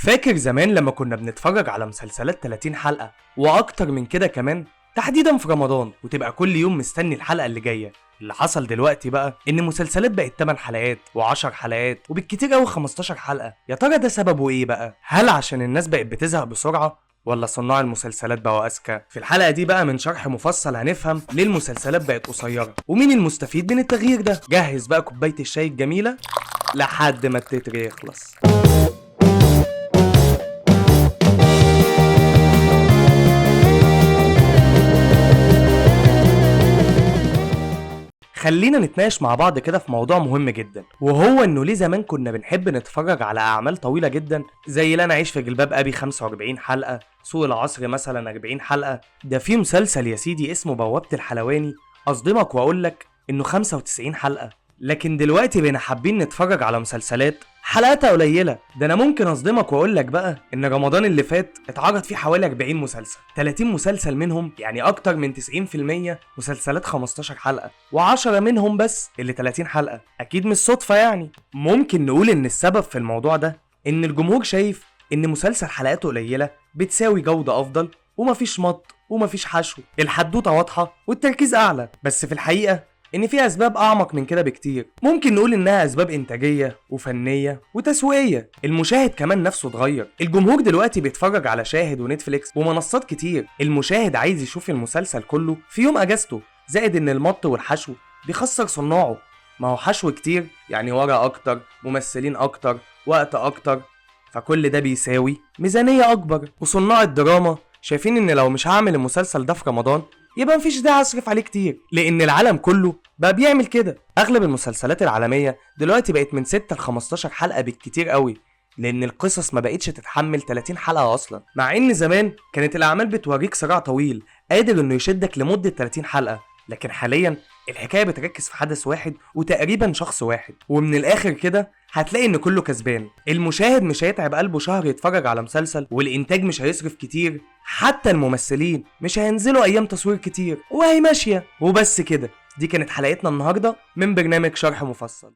فاكر زمان لما كنا بنتفرج على مسلسلات 30 حلقة واكتر من كده كمان، تحديدا في رمضان، وتبقى كل يوم مستني الحلقة اللي جاية. اللي حصل دلوقتي بقى ان المسلسلات بقت 8 حلقات و10 حلقات وبالكتير قوي 15 حلقة. يا ترى ده سببه ايه بقى؟ هل عشان الناس بقت بتزهق بسرعة، ولا صناع المسلسلات بقوا اذكى؟ في الحلقة دي بقى من شرح مفصل هنفهم ليه المسلسلات بقت قصيرة ومين المستفيد من التغيير ده. جهز بقى كوباية الشاي الجميلة لحد ما التتر يخلص. خلينا نتناقش مع بعض كده في موضوع مهم جدا، وهو انه ليه زمان كنا بنحب نتفرج على اعمال طويله جدا زي لا انا اعيش في جلباب ابي 45 حلقه، سوق العصر مثلا 40 حلقه. ده في مسلسل يا سيدي اسمه بوابه الحلواني اصدمك واقول لك انه 95 حلقه. لكن دلوقتي بقينا حابين نتفرج على مسلسلات حلقاتها قليله. ده انا ممكن اصدمك واقول لك بقى ان رمضان اللي فات اتعرض فيه حوالي 40 مسلسل، 30 مسلسل منهم يعني اكتر من 90% مسلسلات 15 حلقه، و10 منهم بس اللي 30 حلقه. اكيد مش صدفه يعني. ممكن نقول ان السبب في الموضوع ده ان الجمهور شايف ان مسلسل حلقاته قليله بتساوي جوده افضل، ومفيش مط ومفيش حشو، الحدوته واضحه والتركيز اعلى. بس في الحقيقه ان في اسباب اعمق من كده بكتير. ممكن نقول انها اسباب انتاجيه وفنيه وتسويقيه. المشاهد كمان نفسه اتغير، الجمهور دلوقتي بيتفرج على شاهد ونتفليكس ومنصات كتير. المشاهد عايز يشوف المسلسل كله في يوم اجازته، زائد ان المط والحشو بيخسر صناعه. ما هو حشو كتير يعني ورق اكتر، ممثلين اكتر، وقت اكتر، فكل ده بيساوي ميزانيه اكبر. وصناع الدراما شايفين ان لو مش هعمل المسلسل ده في رمضان يبقى مفيش داعي اصرف عليه كتير، لان العالم كله بقى بيعمل كده. اغلب المسلسلات العالميه دلوقتي بقت من 6 ل 15 حلقه بالكتير قوي، لان القصص ما بقتش تتحمل 30 حلقه اصلا. مع ان زمان كانت الاعمال بتوريك صراع طويل قادر انه يشدك لمده 30 حلقه، لكن حاليا الحكايه بتركز في حدث واحد وتقريبا شخص واحد، ومن الاخر كده هتلاقي ان كله كسبان. المشاهد مش هيتعب قلبه شهر يتفرج على مسلسل، والانتاج مش هيصرف كتير، حتى الممثلين مش هينزلوا ايام تصوير كتير، وهي ماشيه. وبس كده، دي كانت حلقتنا النهارده من برنامج شرح مفصل.